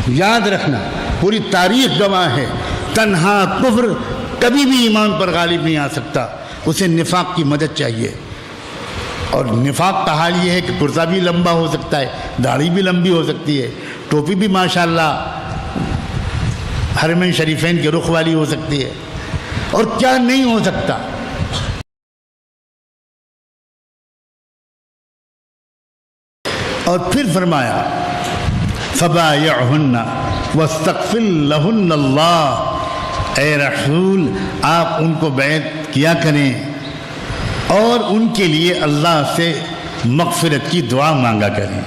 یاد رکھنا پوری تاریخ گواہ ہے، تنہا کفر کبھی بھی ایمان پر غالب نہیں آ سکتا، اسے نفاق کی مدد چاہیے۔ اور نفاق کا حال یہ ہے کہ کرتا بھی لمبا ہو سکتا ہے، داڑھی بھی لمبی ہو سکتی ہے، ٹوپی بھی ماشاءاللہ حرمین شریفین کے رخ والی ہو سکتی ہے، اور کیا نہیں ہو سکتا۔ اور پھر فرمایا فبایعہن واستغفر لہن اللہ، اے رسول آپ ان کو بیعت کیا کریں اور ان کے لیے اللہ سے مغفرت کی دعا مانگا کریں۔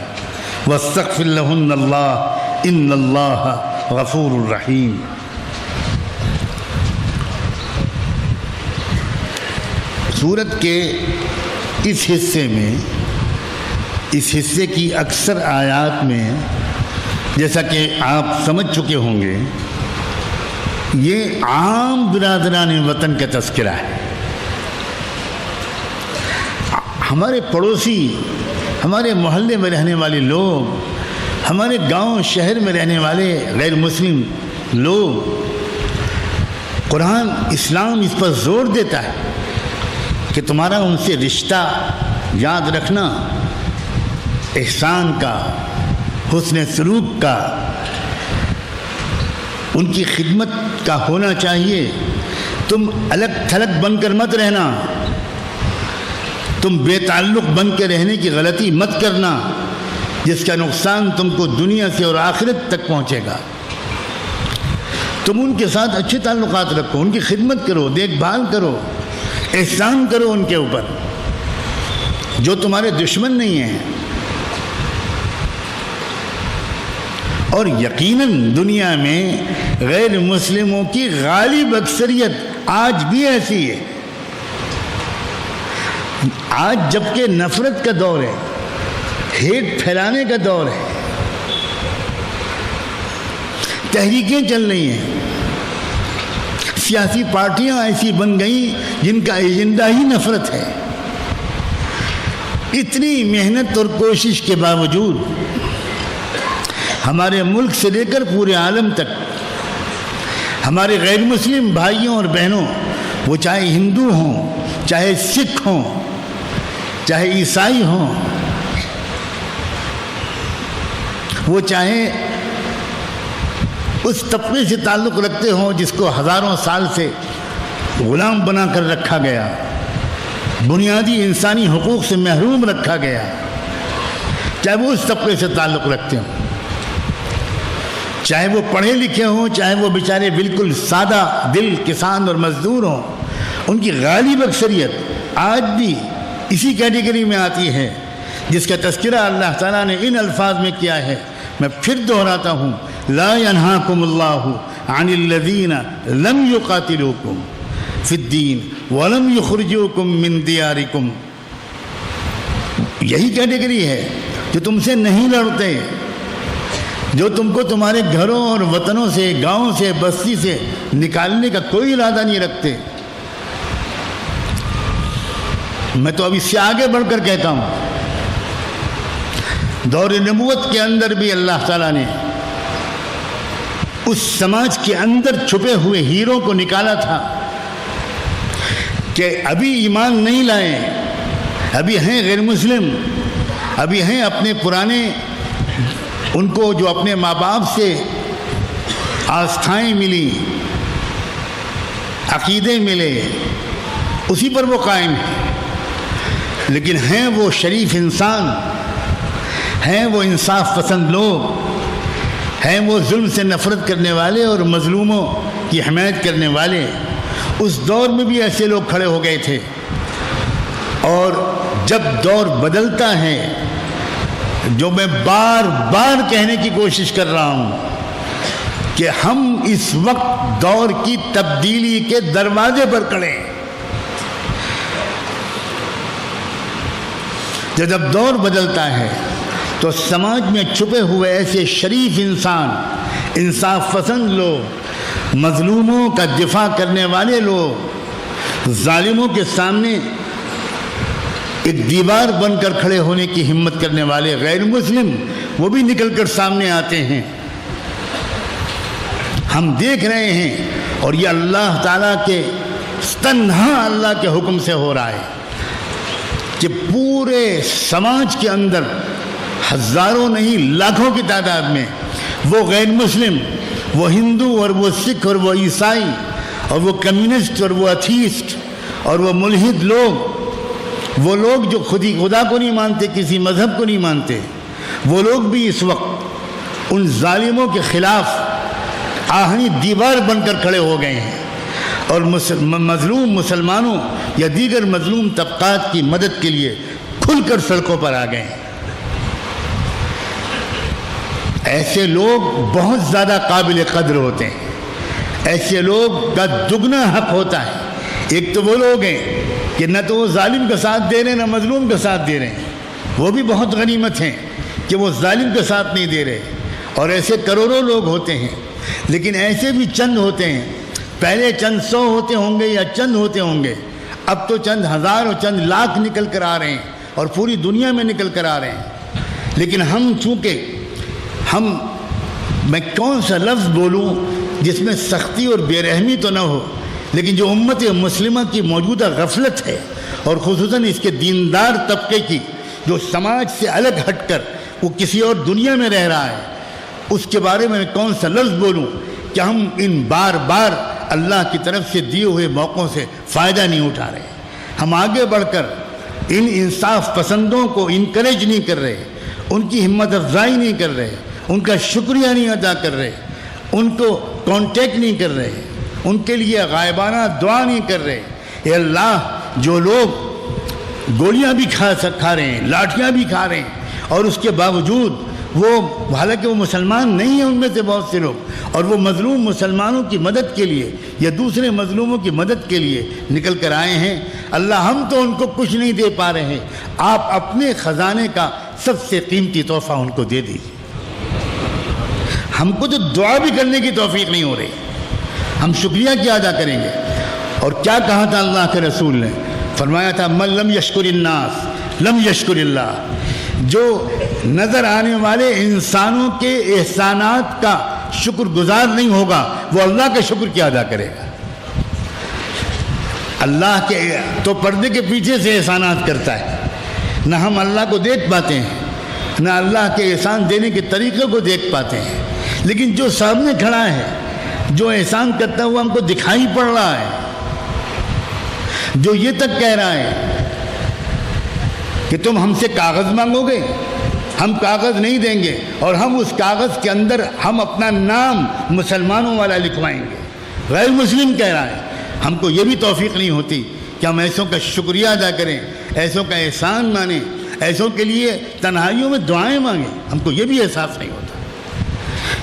واستغفر لہن اللہ ان اللہ غفور الرحیم۔ سورت کے اس حصے میں، اس حصے کی اکثر آیات میں، جیسا کہ آپ سمجھ چکے ہوں گے، یہ عام برادران وطن کا تذکرہ ہے۔ ہمارے پڑوسی، ہمارے محلے میں رہنے والے لوگ، ہمارے گاؤں شہر میں رہنے والے غیر مسلم لوگ، قرآن اسلام اس پر زور دیتا ہے کہ تمہارا ان سے رشتہ یاد رکھنا احسان کا، حسن سلوک کا، ان کی خدمت کا ہونا چاہیے۔ تم الگ تھلگ بن کر مت رہنا، تم بے تعلق بن کے رہنے کی غلطی مت کرنا، جس کا نقصان تم کو دنیا سے اور آخرت تک پہنچے گا۔ تم ان کے ساتھ اچھے تعلقات رکھو، ان کی خدمت کرو، دیکھ بھال کرو، احسان کرو ان کے اوپر، جو تمہارے دشمن نہیں ہیں۔ اور یقیناً دنیا میں غیر مسلموں کی غالب اکثریت آج بھی ایسی ہے۔ آج جبکہ نفرت کا دور ہے، ہیٹ پھیلانے کا دور ہے، تحریکیں چل رہی ہیں، سیاسی پارٹیاں ایسی بن گئیں جن کا ایجنڈا ہی نفرت ہے۔ اتنی محنت اور کوشش کے باوجود ہمارے ملک سے لے کر پورے عالم تک ہمارے غیر مسلم بھائیوں اور بہنوں، وہ چاہے ہندو ہوں، چاہے سکھ ہوں، چاہے عیسائی ہوں، وہ چاہے اس طبقے سے تعلق رکھتے ہوں جس کو ہزاروں سال سے غلام بنا کر رکھا گیا، بنیادی انسانی حقوق سے محروم رکھا گیا، چاہے وہ اس طبقے سے تعلق رکھتے ہوں، چاہے وہ پڑھے لکھے ہوں، چاہے وہ بیچارے بالکل سادہ دل کسان اور مزدور ہوں، ان کی غالب اکثریت آج بھی اسی کیٹیگری میں آتی ہے جس کا تذکرہ اللہ تعالیٰ نے ان الفاظ میں کیا ہے۔ میں پھر دہراتا ہوں، لا ينہاکم اللہ عن الذین لم یقاتلوکم فی الدین ولم یخرجوکم من دیارکم۔ یہی کیٹیگری ہے جو تم سے نہیں لڑتے، جو تم کو تمہارے گھروں اور وطنوں سے، گاؤں سے، بستی سے نکالنے کا کوئی ارادہ نہیں رکھتے۔ میں تو اب اس سے آگے بڑھ کر کہتا ہوں، دور نبوت کے اندر بھی اللہ تعالیٰ نے اس سماج کے اندر چھپے ہوئے ہیروں کو نکالا تھا کہ ابھی ایمان نہیں لائے، ابھی ہیں غیر مسلم، ابھی ہیں اپنے پرانے، ان کو جو اپنے ماں باپ سے آستھائیں ملی، عقیدے ملے، اسی پر وہ قائم ہیں، لیکن ہیں وہ شریف انسان، ہیں وہ انصاف پسند لوگ، ہیں وہ ظلم سے نفرت کرنے والے اور مظلوموں کی حمایت کرنے والے۔ اس دور میں بھی ایسے لوگ کھڑے ہو گئے تھے، اور جب دور بدلتا ہے، جو میں بار بار کہنے کی کوشش کر رہا ہوں کہ ہم اس وقت دور کی تبدیلی کے دروازے پر کھڑے ہیں۔ جب دور بدلتا ہے تو سماج میں چھپے ہوئے ایسے شریف انسان، انصاف پسند لوگ، مظلوموں کا دفاع کرنے والے لوگ، ظالموں کے سامنے ایک دیوار بن کر کھڑے ہونے کی ہمت کرنے والے غیر مسلم، وہ بھی نکل کر سامنے آتے ہیں ہم دیکھ رہے ہیں، اور یہ اللہ تعالیٰ کے تنہا اللہ کے حکم سے ہو رہا ہے کہ پورے سماج کے اندر ہزاروں نہیں لاکھوں کی تعداد میں وہ غیر مسلم، وہ ہندو اور وہ سکھ اور وہ عیسائی اور وہ کمیونسٹ اور وہ اتھیسٹ اور وہ ملحد لوگ، وہ لوگ جو خدا کو نہیں مانتے، کسی مذہب کو نہیں مانتے، وہ لوگ بھی اس وقت ان ظالموں کے خلاف آہنی دیوار بن کر کھڑے ہو گئے ہیں، اور مظلوم مسلمانوں یا دیگر مظلوم طبقات کی مدد کے لیے کھل کر سڑکوں پر آ گئے ہیں۔ ایسے لوگ بہت زیادہ قابل قدر ہوتے ہیں، ایسے لوگ کا دگنا حق ہوتا ہے۔ ایک تو وہ لوگ ہیں کہ نہ تو وہ ظالم کا ساتھ دے رہے ہیں نہ مظلوم کا ساتھ دے رہے ہیں، وہ بھی بہت غنیمت ہیں کہ وہ ظالم کا ساتھ نہیں دے رہے، اور ایسے کروڑوں لوگ ہوتے ہیں، لیکن ایسے بھی چند ہوتے ہیں۔ پہلے چند 100 ہوتے ہوں گے یا چند ہوتے ہوں گے، اب تو چند ہزار اور چند لاکھ نکل کر آ رہے ہیں اور پوری دنیا میں نکل کر آ رہے ہیں۔ لیکن ہم چونکہ میں کون سا لفظ بولوں جس میں سختی اور بے رحمی تو نہ ہو، لیکن جو امت مسلمہ کی موجودہ غفلت ہے، اور خصوصاً اس کے دیندار طبقے کی جو سماج سے الگ ہٹ کر وہ کسی اور دنیا میں رہ رہا ہے، اس کے بارے میں کون سا لفظ بولوں کہ ہم ان بار بار اللہ کی طرف سے دیے ہوئے موقعوں سے فائدہ نہیں اٹھا رہے۔ ہم آگے بڑھ کر ان انصاف پسندوں کو انکریج نہیں کر رہے، ان کی ہمت افزائی نہیں کر رہے، ان کا شکریہ نہیں ادا کر رہے، ان کو کانٹیکٹ نہیں کر رہے، ان کے لیے غائبانہ دعا نہیں کر رہے۔ اے اللہ، جو لوگ گولیاں بھی کھا رہے ہیں، لاٹھیاں بھی کھا رہے ہیں، اور اس کے باوجود حالانکہ وہ مسلمان نہیں ہیں ان میں سے بہت سے لوگ، اور وہ مظلوم مسلمانوں کی مدد کے لیے یا دوسرے مظلوموں کی مدد کے لیے نکل کر آئے ہیں، اللہ ہم تو ان کو کچھ نہیں دے پا رہے ہیں، آپ اپنے خزانے کا سب سے قیمتی تحفہ ان کو دے دیجیے۔ ہم کو تو دعا بھی کرنے کی توفیق نہیں ہو رہی، ہم شکریہ کیا ادا کریں گے؟ اور کیا کہا تھا اللہ کے رسول نے؟ فرمایا تھا من لم یشکر الناس لم یشکر اللہ، جو نظر آنے والے انسانوں کے احسانات کا شکر گزار نہیں ہوگا وہ اللہ کا شکر کیا ادا کرے گا؟ اللہ کے تو پردے کے پیچھے سے احسانات کرتا ہے، نہ ہم اللہ کو دیکھ پاتے ہیں، نہ اللہ کے احسان دینے کے طریقے کو دیکھ پاتے ہیں، لیکن جو سامنے کھڑا ہے، جو احسان کرتا ہوا ہم کو دکھائی پڑ رہا ہے، جو یہ تک کہہ رہا ہے کہ تم ہم سے کاغذ مانگو گے، ہم کاغذ نہیں دیں گے، اور ہم اس کاغذ کے اندر ہم اپنا نام مسلمانوں والا لکھوائیں گے۔ غیر مسلم کہہ رہا ہے، ہم کو یہ بھی توفیق نہیں ہوتی کہ ہم ایسوں کا شکریہ ادا کریں، ایسوں کا احسان مانیں، ایسوں کے لیے تنہائیوں میں دعائیں مانگیں، ہم کو یہ بھی احساس نہیں ہوتا۔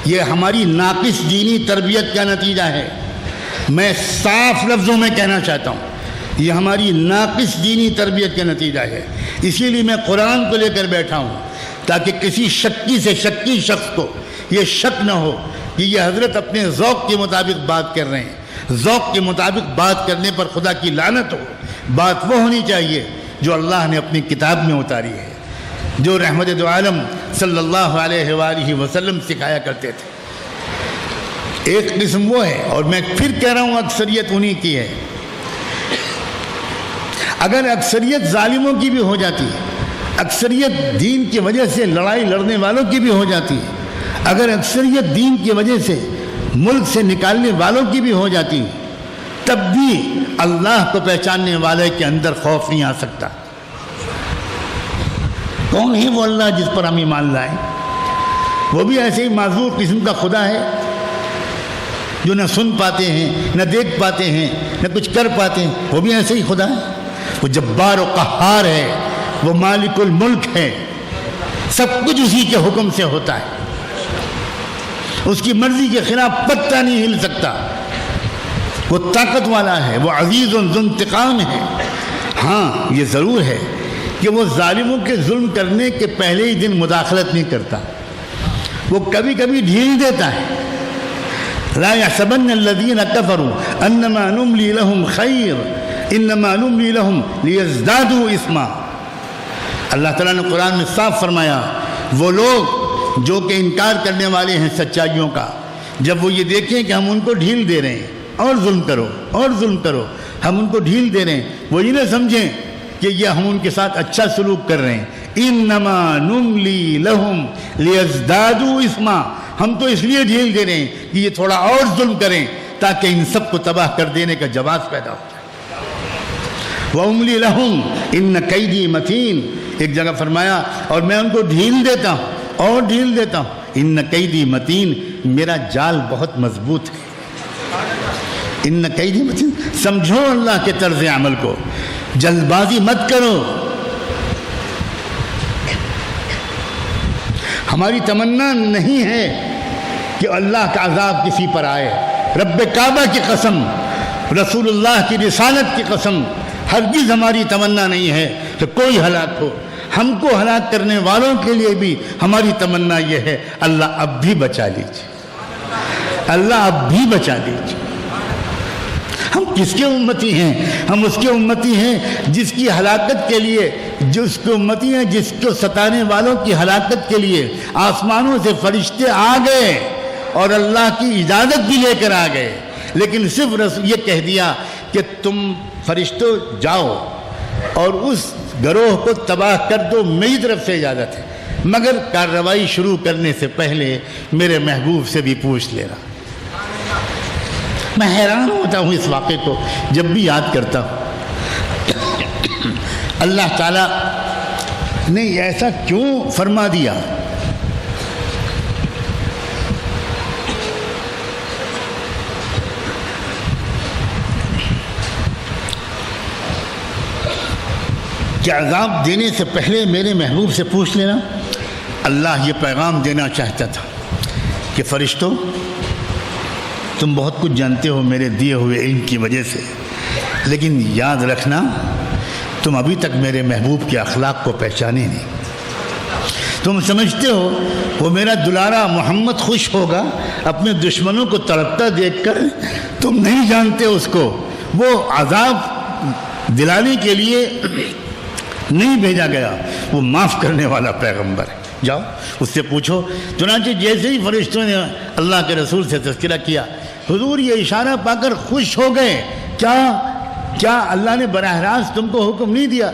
یہ ہماری ناقص دینی تربیت کا نتیجہ ہے، میں صاف لفظوں میں کہنا چاہتا ہوں، یہ ہماری ناقص دینی تربیت کا نتیجہ ہے۔ اسی لیے میں قرآن کو لے کر بیٹھا ہوں تاکہ کسی شکی سے شکی شخص کو یہ شک نہ ہو کہ یہ حضرت اپنے ذوق کے مطابق بات کر رہے ہیں۔ ذوق کے مطابق بات کرنے پر خدا کی لعنت ہو۔ بات وہ ہونی چاہیے جو اللہ نے اپنی کتاب میں اتاری ہے، جو رحمت دو عالم صلی اللہ علیہ وآلہ وسلم سکھایا کرتے تھے۔ ایک قسم وہ ہے، اور میں پھر کہہ رہا ہوں اکثریت انہی کی ہے۔ اگر اکثریت ظالموں کی بھی ہو جاتی ہے، اکثریت دین کی وجہ سے لڑائی لڑنے والوں کی بھی ہو جاتی ہے، اگر اکثریت دین کی وجہ سے ملک سے نکالنے والوں کی بھی ہو جاتی ہے، تب بھی اللہ کو پہچاننے والے کے اندر خوف نہیں آ سکتا۔ کون ہے وہ اللہ جس پر ہم ایمان لائیں؟ وہ بھی ایسے ہی معذور قسم کا خدا ہے جو نہ سن پاتے ہیں، نہ دیکھ پاتے ہیں، نہ کچھ کر پاتے ہیں۔ وہ بھی ایسے ہی خدا ہے، وہ جبار و قہار ہے، وہ مالک الملک ہے، سب کچھ اسی کے حکم سے ہوتا ہے، اس کی مرضی کے خلاف پتہ نہیں ہل سکتا۔ وہ طاقت والا ہے، وہ عزیز ذو انتقام ہے۔ ہاں یہ ضرور ہے کہ وہ ظالموں کے ظلم کرنے کے پہلے ہی دن مداخلت نہیں کرتا، وہ کبھی کبھی ڈھیل دیتا ہے۔ لا يحسبن الذين كفروا انما نملي لهم خير انما نملي لهم ليزدادوا اثما۔ اللہ تعالیٰ نے قرآن میں صاف فرمایا، وہ لوگ جو کہ انکار کرنے والے ہیں سچائیوں کا، جب وہ یہ دیکھیں کہ ہم ان کو ڈھیل دے رہے ہیں اور ظلم کرو اور ظلم کرو، ہم ان کو ڈھیل دے رہے ہیں، وہ یہ نہ سمجھیں کہ یہ ہم ان کے ساتھ اچھا سلوک کر رہے ہیں. انما نملی لہم لیزدادوا اثما، ہم تو اس لیے ڈھیل دے رہے ہیں کہ یہ تھوڑا اور ظلم کریں تاکہ ان سب کو تباہ کر دینے کا جواز پیدا ہو. وَأُمْلِي لَهُمْ إِنَّ كَيْدِي مَتِينٌ، ایک جگہ فرمایا اور میں ان کو ڈھیل دیتا ہوں اور ڈھیل دیتا ہوں. ان قیدی متین، میرا جال بہت مضبوط ہے. ان قیدی متین، سمجھو اللہ کے طرز عمل کو، جلد بازی مت کرو. ہماری تمنا نہیں ہے کہ اللہ کا عذاب کسی پر آئے. رب کعبہ کی قسم، رسول اللہ کی رسالت کی قسم، ہرگز ہماری تمنا نہیں ہے کہ کوئی ہلاک ہو. ہم کو ہلاک کرنے والوں کے لیے بھی ہماری تمنا یہ ہے اللہ اب بھی بچا لیجیے، اللہ اب بھی بچا لیجیے. ہم کس کے امتی ہیں؟ ہم اس کے امتی ہیں جس کی ہلاکت کے لیے، جس کے امتی ہیں جس کو ستانے والوں کی ہلاکت کے لیے آسمانوں سے فرشتے آ گئے اور اللہ کی اجازت بھی لے کر آ گئے، لیکن صرف یہ کہہ دیا کہ تم فرشتوں جاؤ اور اس گروہ کو تباہ کر دو، میری طرف سے اجازت ہے، مگر کارروائی شروع کرنے سے پہلے میرے محبوب سے بھی پوچھ لینا. میں حیران ہوتا ہوں اس واقعے کو جب بھی یاد کرتا ہوں. اللہ تعالیٰ نے ایسا کیوں فرما دیا؟ کہ عذاب دینے سے پہلے میرے محبوب سے پوچھ لینا. اللہ یہ پیغام دینا چاہتا تھا کہ فرشتوں، تم بہت کچھ جانتے ہو میرے دیے ہوئے علم کی وجہ سے، لیکن یاد رکھنا تم ابھی تک میرے محبوب کے اخلاق کو پہچانے نہیں. تم سمجھتے ہو وہ میرا دلارا محمد خوش ہوگا اپنے دشمنوں کو تڑپتا دیکھ کر؟ تم نہیں جانتے اس کو. وہ عذاب دلانے کے لیے نہیں بھیجا گیا، وہ معاف کرنے والا پیغمبر ہے. جاؤ اس سے پوچھو. چنانچہ جیسے ہی فرشتوں نے اللہ کے رسول سے تذکرہ کیا، حضور یہ اشارہ پا کر خوش ہو گئے. کیا اللہ نے براہ راست تم کو حکم نہیں دیا؟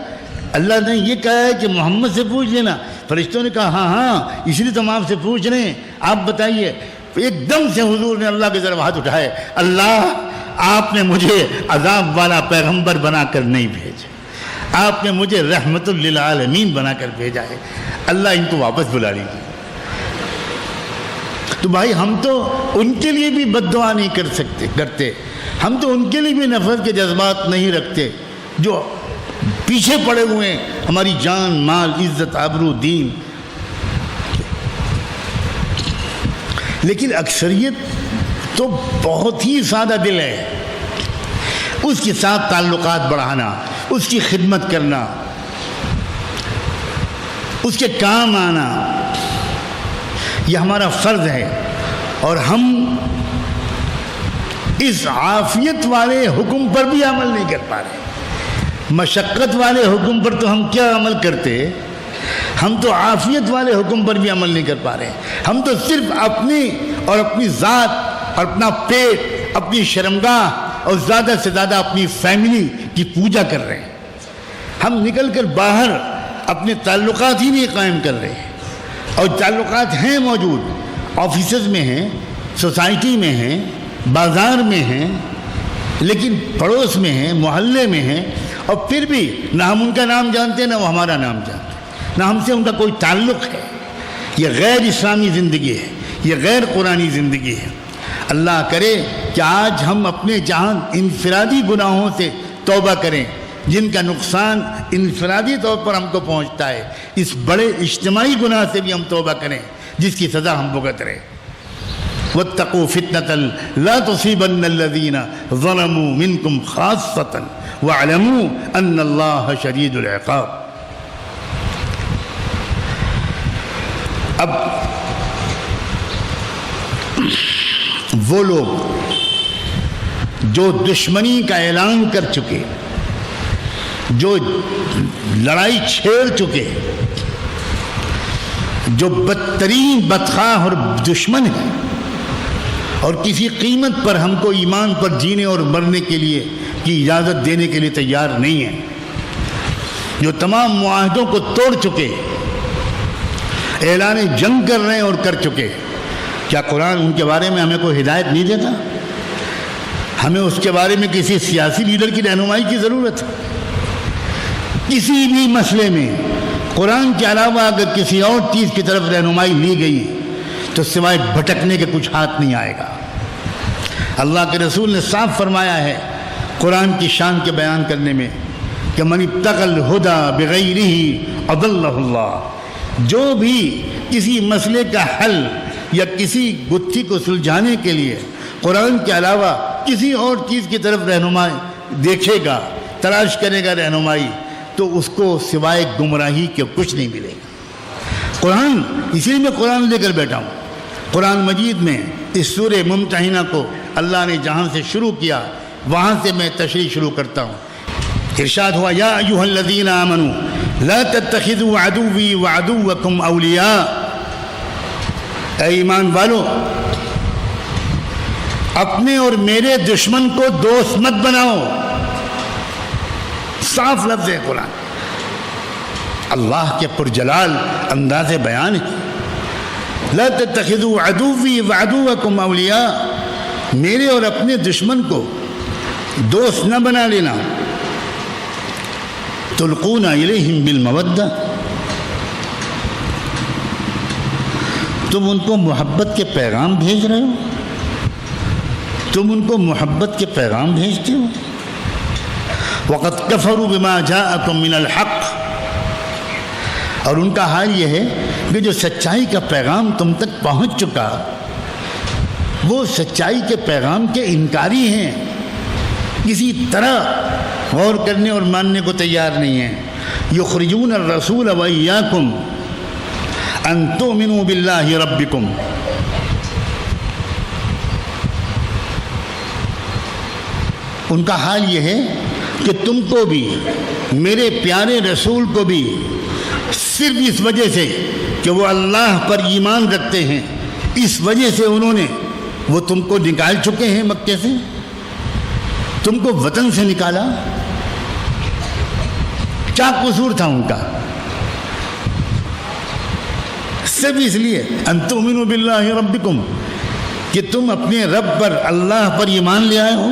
اللہ نے یہ کہا ہے کہ محمد سے پوچھ لینا. فرشتوں نے کہا ہاں اس لیے تو ہم آپ سے پوچھ رہے ہیں، آپ بتائیے. ایک دم سے حضور نے اللہ کی طرف ہاتھ اٹھائے. اللہ، آپ نے مجھے عذاب والا پیغمبر بنا کر نہیں بھیجا، آپ نے مجھے رحمت للعالمین بنا کر بھیجا ہے. اللہ ان کو واپس بلا لیجیے. تو بھائی ہم تو ان کے لیے بھی بد دعا نہیں کرتے، ہم تو ان کے لیے بھی نفرت کے جذبات نہیں رکھتے جو پیچھے پڑے ہوئے ہیں ہماری جان، مال، عزت، آبرو، دین. لیکن اکثریت تو بہت ہی سادہ دل ہے. اس کے ساتھ تعلقات بڑھانا، اس کی خدمت کرنا، اس کے کام آنا، یہ ہمارا فرض ہے. اور ہم اس عافیت والے حکم پر بھی عمل نہیں کر پا رہے. مشقت والے حکم پر تو ہم کیا عمل کرتے، ہم تو عافیت والے حکم پر بھی عمل نہیں کر پا رہے. ہم تو صرف اپنی اور اپنی ذات اور اپنا پیٹ، اپنی شرمگاہ اور زیادہ سے زیادہ اپنی فیملی کی پوجا کر رہے ہیں. ہم نکل کر باہر اپنے تعلقات ہی نہیں قائم کر رہے ہیں. اور تعلقات ہیں موجود، آفیسز میں ہیں، سوسائٹی میں ہیں، بازار میں ہیں، لیکن پڑوس میں ہیں، محلے میں ہیں، اور پھر بھی نہ ہم ان کا نام جانتے نہ وہ ہمارا نام جانتے، نہ ہم سے ان کا کوئی تعلق ہے. یہ غیر اسلامی زندگی ہے، یہ غیر قرآنی زندگی ہے. اللہ کرے کہ آج ہم اپنے جہاں انفرادی گناہوں سے توبہ کریں جن کا نقصان انفرادی طور پر ہم کو پہنچتا ہے، اس بڑے اجتماعی گناہ سے بھی ہم توبہ کریں جس کی سزا ہم بھگت رہے. وَاتَّقُوا فِتْنَةً لَا تُصِيبَنَّ الَّذِينَ ظَلَمُوا مِنْكُمْ خَاصَّةً وَاعْلَمُوا أَنَّ اللَّهَ شَدِيدُ الْعِقَابِ. اب وہ لوگ جو دشمنی کا اعلان کر چکے، جو لڑائی چھیڑ چکے، جو بدترین بدخواہ اور دشمن ہیں، اور کسی قیمت پر ہم کو ایمان پر جینے اور مرنے کے لیے کی اجازت دینے کے لیے تیار نہیں ہے، جو تمام معاہدوں کو توڑ چکے، اعلان جنگ کر رہے ہیں اور کر چکے، کیا قرآن ان کے بارے میں ہمیں کوئی ہدایت نہیں دیتا؟ ہمیں اس کے بارے میں کسی سیاسی لیڈر کی رہنمائی کی ضرورت ہے؟ کسی بھی مسئلے میں قرآن کے علاوہ اگر کسی اور چیز کی طرف رہنمائی لی گئی تو سوائے بھٹکنے کے کچھ ہاتھ نہیں آئے گا۔ اللہ کے رسول نے صاف فرمایا ہے قرآن کی شان کے بیان کرنے میں کہ من ابتغى الهدى بغیرہ اضلہ اللہ، جو بھی کسی مسئلے کا حل یا کسی گتھی کو سلجھانے کے لیے قرآن کے علاوہ کسی اور چیز کی طرف رہنمائی دیکھے گا، تلاش کرے گا رہنمائی، تو اس کو سوائے گمراہی کے کچھ نہیں ملے گا۔ قرآن، اسی لیے میں قرآن لے کر بیٹھا ہوں۔ قرآن مجید میں اس سورہ ممتحنہ کو اللہ نے جہاں سے شروع کیا وہاں سے میں تشریح شروع کرتا ہوں۔ ارشاد ہوا یا ایھا الذین آمنوا لا تتخذوا عدوی وعدوکم اولیاء، اے ایمان والو اپنے اور میرے دشمن کو دوست مت بناؤ۔ صاف لفظ ہے قرآن، اللہ کے پرجلال انداز بیان ہے۔ لا تتخذوا عدوی وعدوکم اولیاء، میرے اور اپنے دشمن کو دوست نہ بنا لینا۔ تلقون الیہم بالمودہ، تم ان کو محبت کے پیغام بھیج رہے ہو، تم ان کو محبت کے پیغام بھیجتے ہو۔ وقد کفروا بما جاءکم من الحق، اور ان کا حال یہ ہے کہ جو سچائی کا پیغام تم تک پہنچ چکا وہ سچائی کے پیغام کے انکاری ہیں، کسی طرح غور کرنے اور ماننے کو تیار نہیں ہیں۔ یخرجون الرسول وایاکم ان تؤمنوا باللہ ربکم، ان کا حال یہ ہے کہ تم کو بھی میرے پیارے رسول کو بھی صرف اس وجہ سے کہ وہ اللہ پر ایمان رکھتے ہیں، اس وجہ سے انہوں نے وہ تم کو نکال چکے ہیں مکے سے، تم کو وطن سے نکالا۔ کیا قصور تھا ان کا؟ صرف اس لیے ان تؤمنوا باللہ ربکم کہ تم اپنے رب پر، اللہ پر ایمان لے آئے ہو۔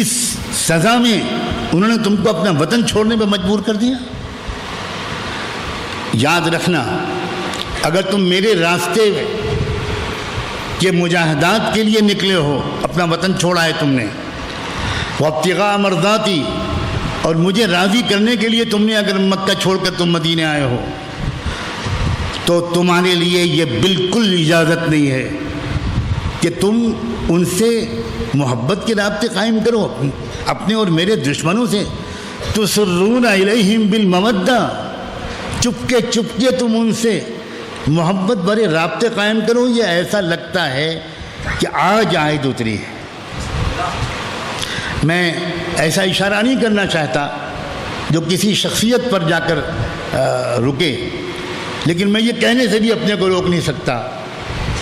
اس سزا میں انہوں نے تم کو اپنا وطن چھوڑنے پہ مجبور کر دیا۔ یاد رکھنا، اگر تم میرے راستے کے مجاہدات کے لیے نکلے ہو، اپنا وطن چھوڑا ہے تم نے، وابتغاء مرضاتی، اور مجھے راضی کرنے کے لیے تم نے اگر مکہ چھوڑ کر تم مدینے آئے ہو، تو تمہارے لیے یہ بالکل اجازت نہیں ہے کہ تم ان سے محبت کے رابطے قائم کرو، اپنے اور میرے دشمنوں سے۔ تسرون الیہم بالمودہ، چپکے چپکے تم ان سے محبت بھرے رابطے قائم کرو، یہ ایسا لگتا ہے کہ آج آیت اتری ہے۔ میں ایسا اشارہ نہیں کرنا چاہتا جو کسی شخصیت پر جا کر رکے، لیکن میں یہ کہنے سے بھی اپنے کو روک نہیں سکتا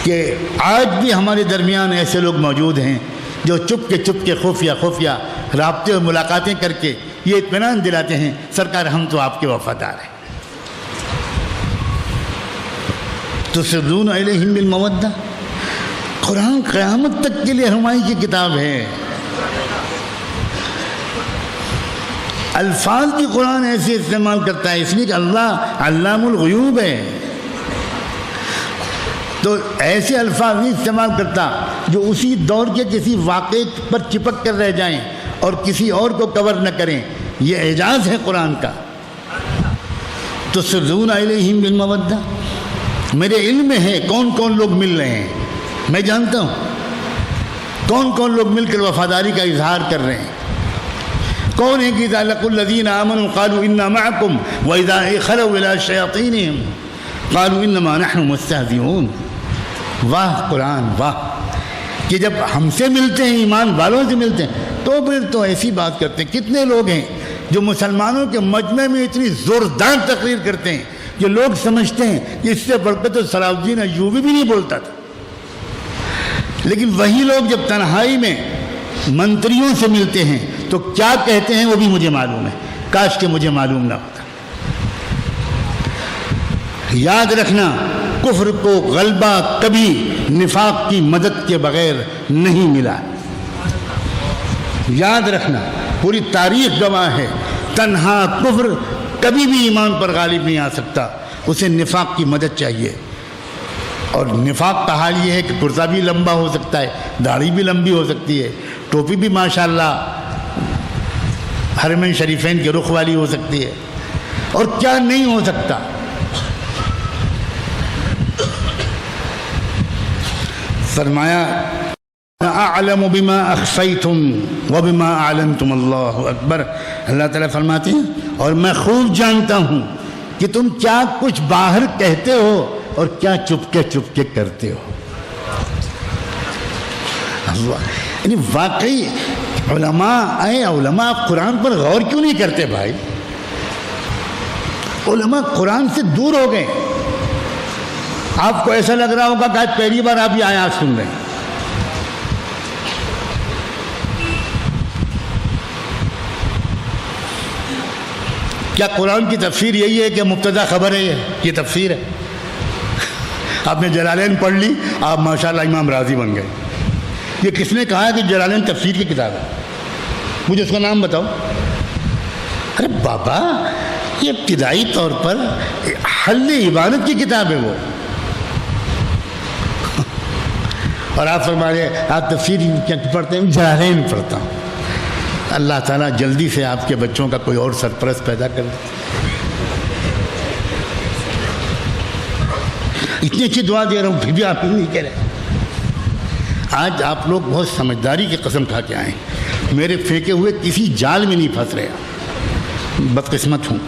کہ آج بھی ہمارے درمیان ایسے لوگ موجود ہیں جو چپ کے خفیہ رابطے اور ملاقاتیں کر کے یہ اطمینان دلاتے ہیں سرکار ہم تو آپ کے وفادار ہیں۔ تسرون الیہم بالمودہ، قرآن قیامت تک کے لیے رہنمائی کی کتاب ہے۔ الفاظ کی قرآن ایسے استعمال کرتا ہے اس لیے کہ اللہ علام الغیوب ہے، تو ایسے الفاظ نہیں استعمال کرتا جو اسی دور کے کسی واقعے پر چپک کر رہ جائیں اور کسی اور کو کور نہ کریں۔ یہ اعجاز ہے قرآن کا۔ تسرون الیہم بالمودہ، میرے علم میں ہے کون کون لوگ مل رہے ہیں، میں جانتا ہوں کون کون لوگ مل کر وفاداری کا اظہار کر رہے ہیں۔ کون ہے کہ اذا لقوا الذین آمنوا قالوا انا معکم واذا خلوا الى شیاطینہم قالوا انما نحن مستہزئون۔ واہ قرآن واہ، کہ جب ہم سے ملتے ہیں، ایمان والوں سے ملتے ہیں، تو پھر تو ایسی بات کرتے ہیں۔ کتنے لوگ ہیں جو مسلمانوں کے مجمع میں اتنی زوردار تقریر کرتے ہیں جو لوگ سمجھتے ہیں کہ اس سے بڑھ کر تو صلاح الدین ایوبی بھی نہیں بولتا تھا، لیکن وہی لوگ جب تنہائی میں منتریوں سے ملتے ہیں تو کیا کہتے ہیں وہ بھی مجھے معلوم ہے، کاش کہ مجھے معلوم نہ ہوتا۔ یاد رکھنا، کفر کو غلبہ کبھی نفاق کی مدد کے بغیر نہیں ملا۔ یاد رکھنا، پوری تاریخ گواہ ہے، تنہا کفر کبھی بھی ایمان پر غالب نہیں آ سکتا، اسے نفاق کی مدد چاہیے۔ اور نفاق کا حال یہ ہے کہ کرتا بھی لمبا ہو سکتا ہے، داڑھی بھی لمبی ہو سکتی ہے، ٹوپی بھی ماشاءاللہ حرمین شریفین کے رخ والی ہو سکتی ہے، اور کیا نہیں ہو سکتا۔ فرمایا اعلم بما اخفیتم وبما اعلنتم، اللہ اکبر۔ اللہ تعالیٰ فرماتے ہیں اور میں خوب جانتا ہوں کہ تم کیا کچھ باہر کہتے ہو اور کیا چپکے کرتے ہو۔ یعنی واقعی علماء آپ قرآن پر غور کیوں نہیں کرتے بھائی؟ علماء قرآن سے دور ہو گئے۔ آپ کو ایسا لگ رہا ہوگا کہ آج پہلی بار آپ یہ آیات سن رہے ہیں۔ کیا قرآن کی تفسیر یہی ہے کہ مبتدا خبر ہے؟ یہ تفسیر ہے؟ آپ نے جلالین پڑھ لی، آپ ماشاءاللہ امام راضی بن گئے۔ یہ کس نے کہا ہے کہ جلالین تفسیر کی کتاب ہے؟ مجھے اس کا نام بتاؤ۔ ارے بابا، یہ ابتدائی طور پر حل عبادت کی کتاب ہے وہ، اور آپ فرما رہے آپ تفسیر کیا پڑھتے ہیں؟ جلالین پڑھتا ہوں۔ اللہ تعالیٰ جلدی سے آپ کے بچوں کا کوئی اور سرپرست پیدا کر دے۔ اتنی اچھی دعا دے رہا ہوں پھر بھی آپ نہیں کہہ رہے۔ آج آپ لوگ بہت سمجھداری کی قسم کھا کے آئے، میرے پھینکے ہوئے کسی جال میں نہیں پھنس رہے۔ بدقسمت ہوں۔